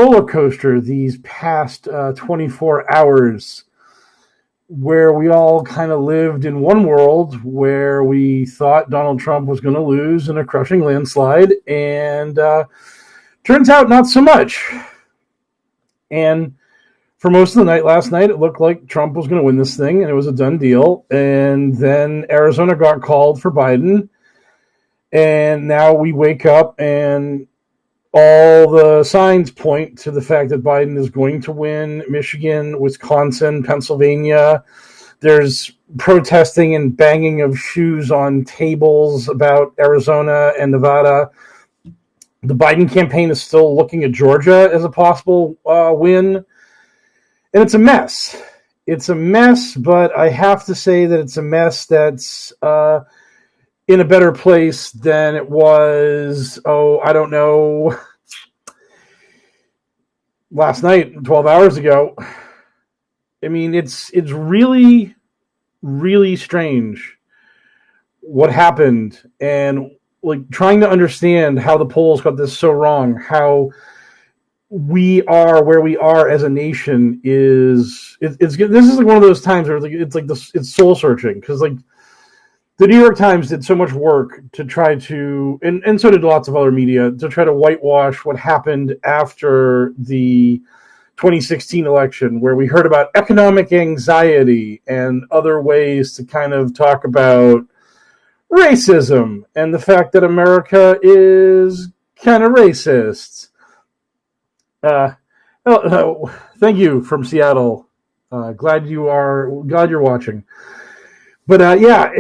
roller coaster these past 24 hours, where we all kind of lived in one world where we thought Donald Trump was going to lose in a crushing landslide, and turns out not so much. And for most of the night last night, it looked like Trump was going to win this thing, and it was a done deal. And then Arizona got called for Biden, and now we wake up and all the signs point to the fact that Biden is going to win Michigan, Wisconsin, Pennsylvania. There's protesting and banging of shoes on tables about Arizona and Nevada. The Biden campaign is still looking at Georgia as a possible win. And it's a mess. It's a mess, but I have to say that it's a mess that's in a better place than it was, I don't know, last night, 12 hours ago. I mean, it's really, really strange what happened, and like trying to understand how the polls got this so wrong, how we are where we are as a nation is this is like one of those times where it's soul searching, because like the New York Times did so much work to try to, and so did lots of other media, to try to whitewash what happened after the 2016 election, where we heard about economic anxiety and other ways to kind of talk about racism and the fact that America is kind of racist. Thank you from Seattle. Glad you're watching. But yeah,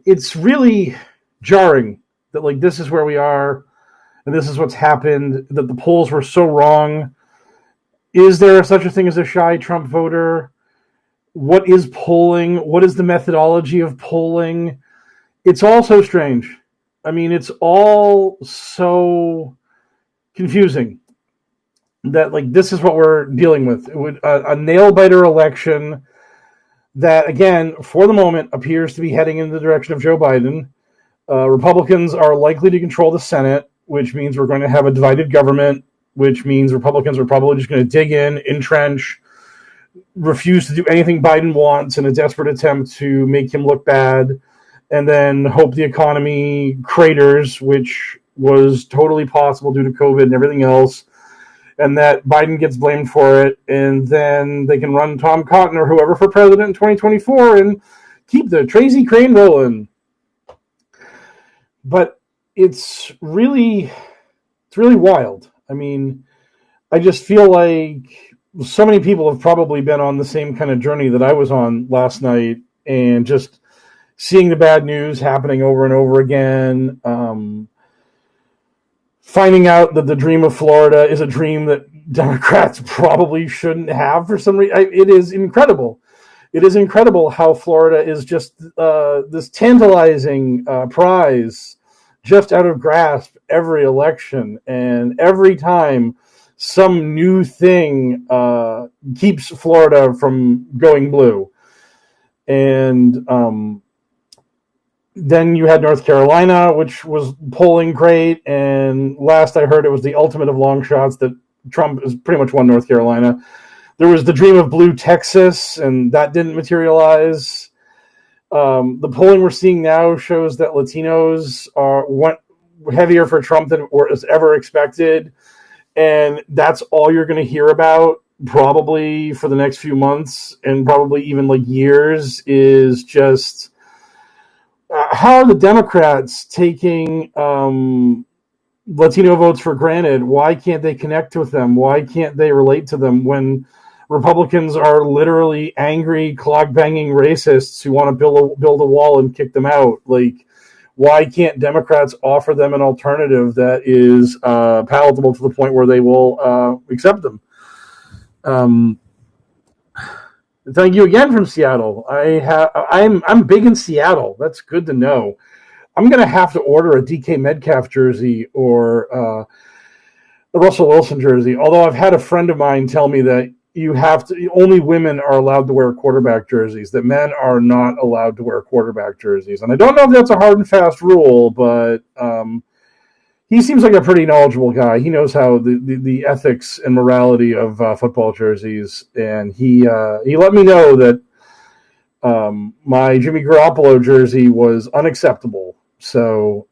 it's really jarring that like this is where we are, and this is what's happened. That the polls were so wrong. Is there such a thing as a shy Trump voter? What is polling? What is the methodology of polling? It's all so strange. I mean, it's all so confusing that like this is what we're dealing with. A nail-biter election that, again, for the moment, appears to be heading in the direction of Joe Biden. Republicans are likely to control the Senate, which means we're going to have a divided government, which means Republicans are probably just going to dig in, entrench, refuse to do anything Biden wants in a desperate attempt to make him look bad, and then hope the economy craters, which was totally possible due to COVID and everything else, and that Biden gets blamed for it, and then they can run Tom Cotton or whoever for president in 2024 and keep the crazy crane rolling. But it's really wild. I mean, I just feel like so many people have probably been on the same kind of journey that I was on last night, and just seeing the bad news happening over and over again, finding out that the dream of Florida is a dream that Democrats probably shouldn't have for some reason. It is incredible. It is incredible how Florida is just this tantalizing prize just out of grasp every election. And every time some new thing keeps Florida from going blue. And then you had North Carolina, which was polling great, and last I heard it was the ultimate of long shots that Trump has pretty much won North Carolina. There was the dream of blue Texas, and that didn't materialize. The polling we're seeing now shows that Latinos went heavier for Trump than was ever expected, and that's all you're going to hear about probably for the next few months, and probably even like years, is just how are the Democrats taking Latino votes for granted? Why can't they connect with them? Why can't they relate to them when Republicans are literally angry, clog-banging racists who want to build a wall and kick them out? Like, why can't Democrats offer them an alternative that is palatable to the point where they will accept them? Thank you again from Seattle. I'm big in Seattle. That's good to know. I'm going to have to order a DK Metcalf jersey or a Russell Wilson jersey. Although I've had a friend of mine tell me that only women are allowed to wear quarterback jerseys, that men are not allowed to wear quarterback jerseys. And I don't know if that's a hard and fast rule, but he seems like a pretty knowledgeable guy. He knows how the ethics and morality of football jerseys, and he let me know that my Jimmy Garoppolo jersey was unacceptable. So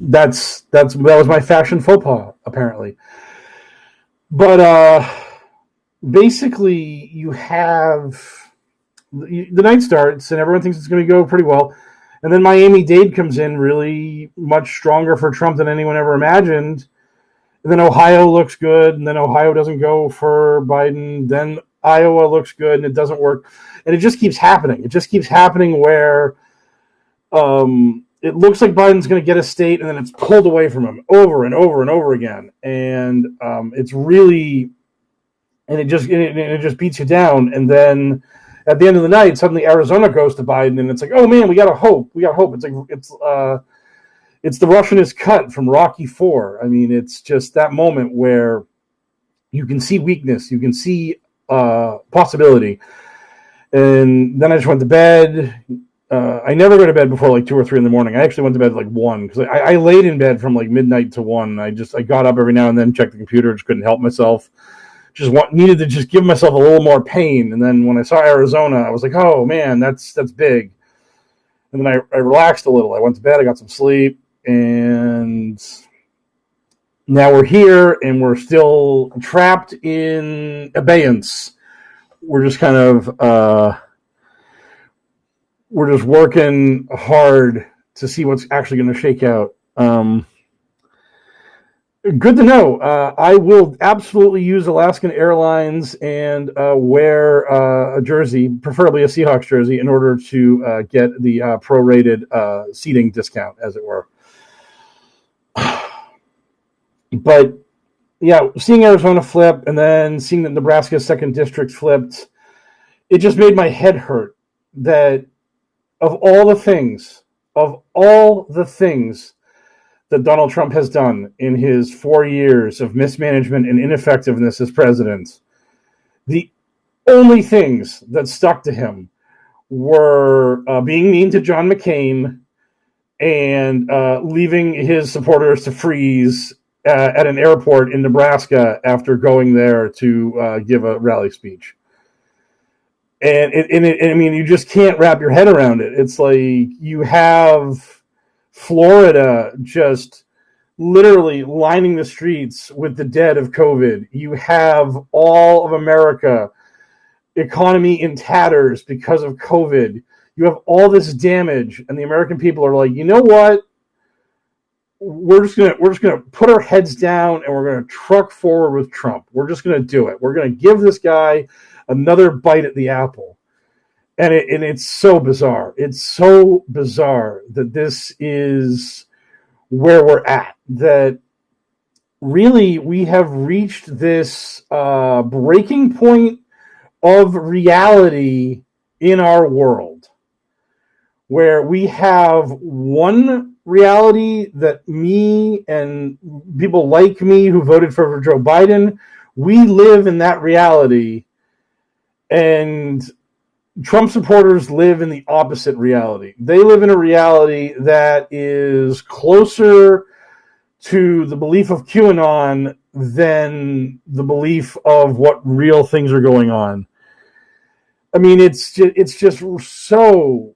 that was my fashion faux pas, apparently. But basically, you have the night starts, and everyone thinks it's going to go pretty well. And then Miami-Dade comes in really much stronger for Trump than anyone ever imagined. And then Ohio looks good, and then Ohio doesn't go for Biden. Then Iowa looks good, and it doesn't work. And it just keeps happening. It just keeps happening where it looks like Biden's going to get a state, and then it's pulled away from him over and over and over again. And it's really, and it just beats you down. And then at the end of the night, suddenly Arizona goes to Biden, and it's like, oh man, we got hope. It's like it's the Russian is cut from Rocky IV. I mean, it's just that moment where you can see weakness, you can see possibility. And then I just went to bed. I never go to bed before like 2 or 3 in the morning. I actually went to bed at like 1 because I laid in bed from like midnight to 1. I got up every now and then, checked the computer, just couldn't help myself. Needed to just give myself a little more pain. And then when I saw Arizona, I was like, oh man, that's big. And then I relaxed a little. I went to bed, I got some sleep, and now we're here and we're still trapped in abeyance. We're just kind of we're just working hard to see what's actually going to shake out. Good to know. I will absolutely use Alaskan Airlines and wear a jersey, preferably a Seahawks jersey, in order to get the prorated seating discount, as it were. But yeah, seeing Arizona flip and then seeing that Nebraska's second district flipped, it just made my head hurt that of all the things that Donald Trump has done in his 4 years of mismanagement and ineffectiveness as president, the only things that stuck to him were being mean to John McCain and leaving his supporters to freeze at an airport in Nebraska after going there to give a rally speech. And I mean, you just can't wrap your head around it. It's like you have Florida just literally lining the streets with the dead of COVID. You have all of America, economy in tatters because of COVID. You have all this damage, and the American people are like, you know what? We're just gonna put our heads down and we're gonna truck forward with Trump. We're just gonna do it. We're gonna give this guy another bite at the apple. And it's so bizarre. It's so bizarre that this is where we're at. That really we have reached this breaking point of reality in our world, where we have one reality that me and people like me who voted for Joe Biden, we live in that reality, and Trump supporters live in the opposite reality. They live in a reality that is closer to the belief of QAnon than the belief of what real things are going on. I mean, it's just so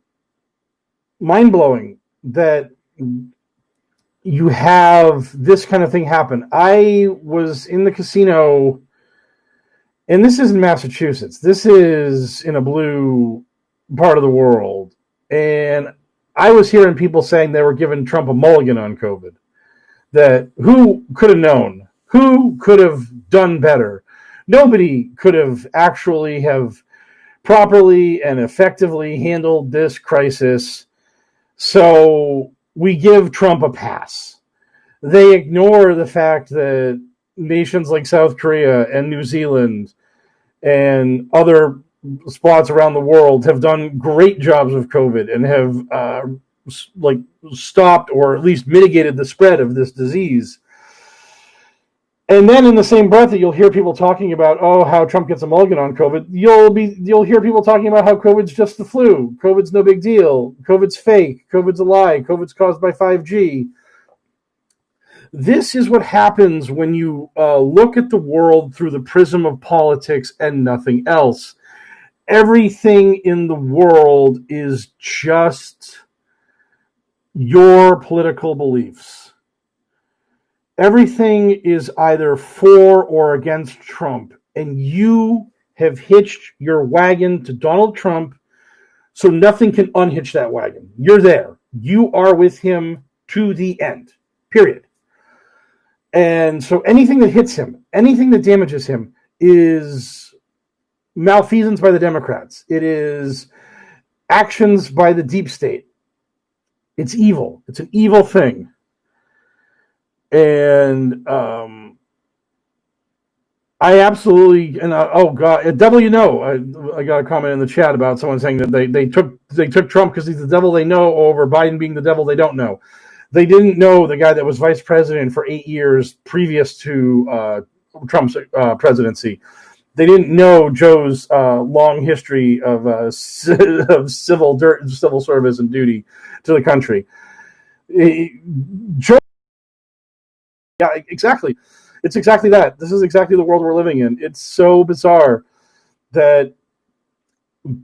mind-blowing that you have this kind of thing happen. I was in the casino, and this is in Massachusetts. This is in a blue part of the world. And I was hearing people saying they were giving Trump a mulligan on COVID. That who could have known? Who could have done better? Nobody could have actually have properly and effectively handled this crisis. So we give Trump a pass. They ignore the fact that nations like South Korea and New Zealand and other spots around the world have done great jobs with COVID and have stopped or at least mitigated the spread of this disease. And then in the same breath that you'll hear people talking about, oh, how Trump gets a mulligan on COVID, you'll hear people talking about how COVID's just the flu. COVID's no big deal. COVID's fake. COVID's a lie. COVID's caused by 5G. This is what happens when you look at the world through the prism of politics and nothing else. Everything in the world is just your political beliefs. Everything is either for or against Trump, and you have hitched your wagon to Donald Trump, so nothing can unhitch that wagon. You're there. You are with him to the end, period. And so anything that hits him, anything that damages him, is malfeasance by the Democrats. It is actions by the deep state. It's evil. It's an evil thing. And I absolutely, and oh God, devil you know. I got a comment in the chat about someone saying that they took Trump because he's the devil they know over Biden being the devil they don't know. They didn't know the guy that was vice president for 8 years previous to Trump's presidency. They didn't know Joe's long history of civil service and duty to the country. Joe, yeah, exactly. It's exactly that. This is exactly the world we're living in. It's so bizarre that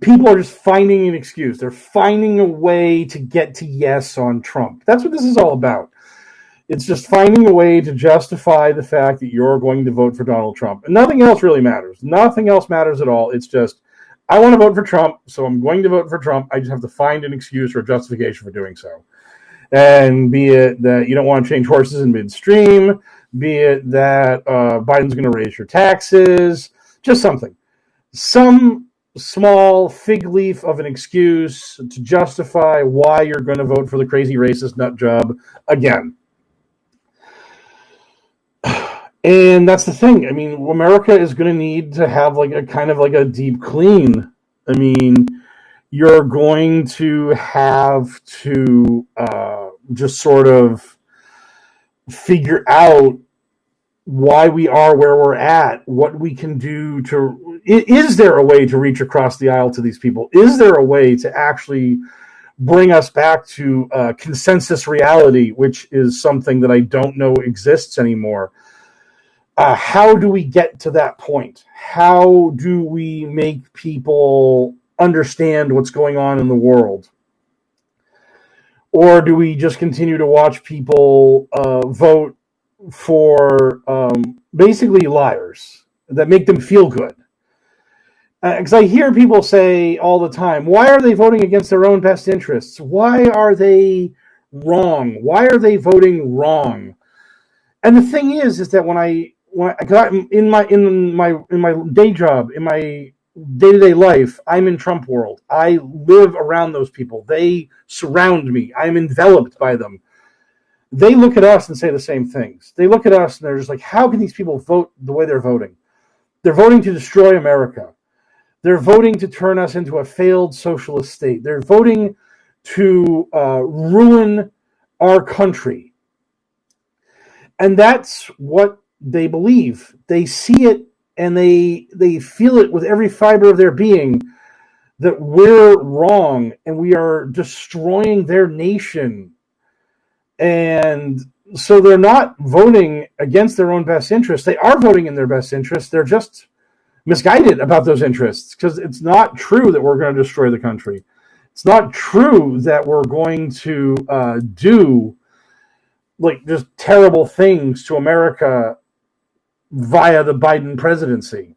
people are just finding an excuse. They're finding a way to get to yes on Trump. That's what this is all about. It's just finding a way to justify the fact that you're going to vote for Donald Trump. And nothing else really matters. Nothing else matters at all. It's just, I want to vote for Trump, so I'm going to vote for Trump. I just have to find an excuse or a justification for doing so. And be it that you don't want to change horses in midstream, be it that Biden's going to raise your taxes, just something. Some small fig leaf of an excuse to justify why you're going to vote for the crazy racist nut job again. And that's the thing. I mean, America is going to need to have like a kind of like a deep clean. I mean, you're going to have to just sort of figure out why we are where we're at, what we can do to, is there a way to reach across the aisle to these people? Is there a way to actually bring us back to consensus reality, which is something that I don't know exists anymore? How do we get to that point? How do we make people understand what's going on in the world? Or do we just continue to watch people vote for basically liars that make them feel good? Because I hear people say all the time, why are they voting against their own best interests? Why are they wrong? Why are they voting wrong? And the thing is that when I got in my day job, in my day-to-day life, I'm in Trump world. I live around those people. They surround me. I'm enveloped by them. They look at us and say the same things. They look at us and they're just like, how can these people vote the way they're voting? They're voting to destroy America. They're voting to turn us into a failed socialist state. They're voting to ruin our country. And that's what they believe. They see it and they feel it with every fiber of their being that we're wrong and we are destroying their nation. And so they're not voting against their own best interests. They are voting in their best interests. They're just misguided about those interests because it's not true that we're going to destroy the country. It's not true that we're going to do like just terrible things to America via the Biden presidency.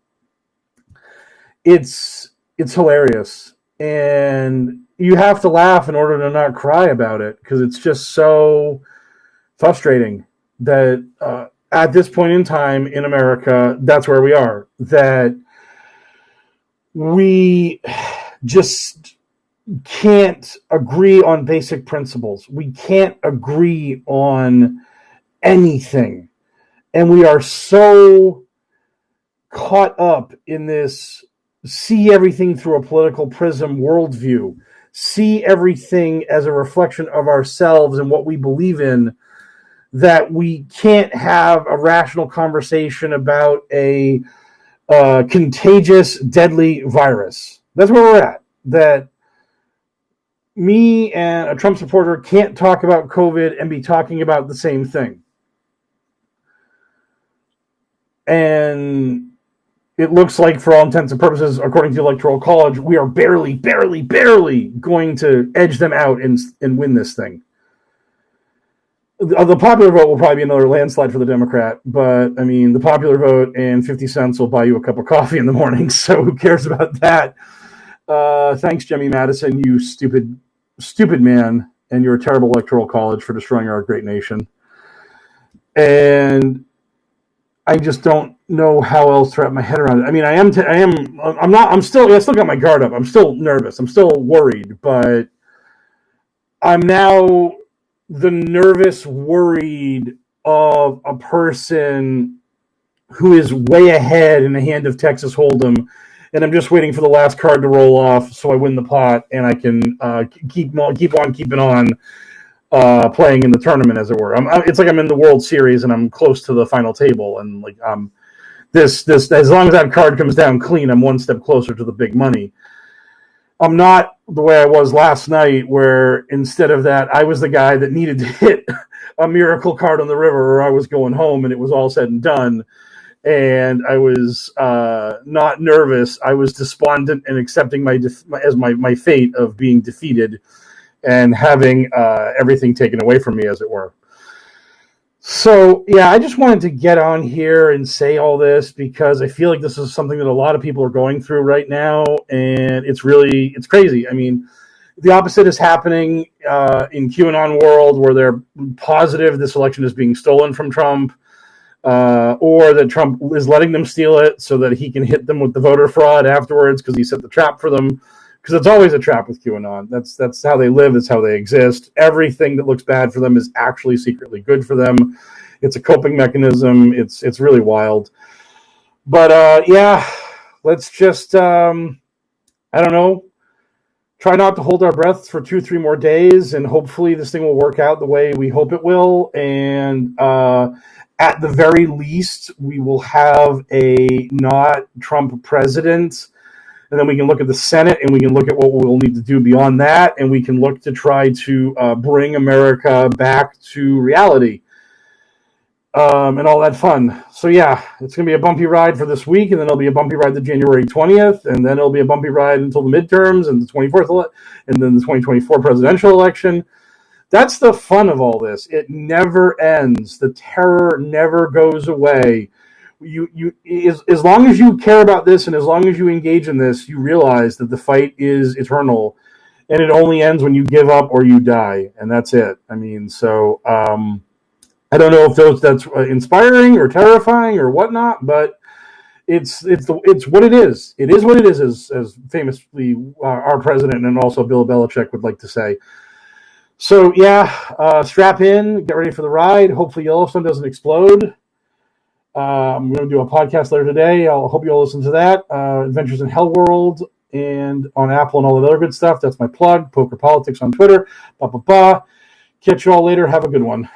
It's hilarious. And you have to laugh in order to not cry about it because it's just so frustrating that at this point in time in America, that's where we are. That we just can't agree on basic principles. We can't agree on anything. And we are so caught up in this see everything through a political prism worldview, see everything as a reflection of ourselves and what we believe in, that we can't have a rational conversation about a contagious, deadly virus. That's where we're at. That me and a Trump supporter can't talk about COVID and be talking about the same thing. And it looks like, for all intents and purposes, according to the Electoral College, we are barely going to edge them out and win this thing. The popular vote will probably be another landslide for the Democrat, but I mean, the popular vote and 50 cents will buy you a cup of coffee in the morning, so who cares about that? Thanks, Jemmy Madison, you stupid man, and your terrible Electoral College for destroying our great nation. And I just don't know how else to wrap my head around it. I mean, I still got my guard up. I'm still nervous. I'm still worried, but I'm now the nervous, worried of a person who is way ahead in the hand of Texas Hold'em, and I'm just waiting for the last card to roll off so I win the pot and I can keep on keeping on playing in the tournament, as it were. It's like I'm in the World Series and I'm close to the final table, and like this as long as that card comes down clean, I'm one step closer to the big money. I'm not the way I was last night, where instead of that, I was the guy that needed to hit a miracle card on the river, or I was going home and it was all said and done. And I was not nervous. I was despondent and accepting my fate of being defeated and having everything taken away from me, as it were. So, yeah, I just wanted to get on here and say all this because I feel like this is something that a lot of people are going through right now, and it's crazy. I mean, the opposite is happening in QAnon world, where they're positive this election is being stolen from Trump, or that Trump is letting them steal it so that he can hit them with the voter fraud afterwards because he set the trap for them. Because it's always a trap with QAnon. That's how they live. It's how they exist. Everything that looks bad for them is actually secretly good for them. It's a coping mechanism. It's really wild. But yeah, let's just I don't know, try not to hold our breath for 2-3 more days, and hopefully this thing will work out the way we hope it will. And at the very least, we will have a not Trump president. And then we can look at the Senate, and we can look at what we'll need to do beyond that, and we can look to try to bring America back to reality and all that fun. So yeah, it's going to be a bumpy ride for this week, and then it'll be a bumpy ride to January 20th, and then it'll be a bumpy ride until the midterms and the 24th, and then the 2024 presidential election. That's the fun of all this. It never ends. The terror never goes away. As long as you care about this and as long as you engage in this, you realize that the fight is eternal, and it only ends when you give up or you die, and that's it. I mean, so I don't know if that's inspiring or terrifying or whatnot, but it's what it is. It is what it is, as famously our president and also Bill Belichick would like to say. So yeah, strap in, get ready for the ride. Hopefully Yellowstone doesn't explode. I'm going to do a podcast later today. I hope you all listen to that. Adventures in Hell World, and on Apple and all the other good stuff. That's my plug. Poker Politics on Twitter. Catch you all later. Have a good one.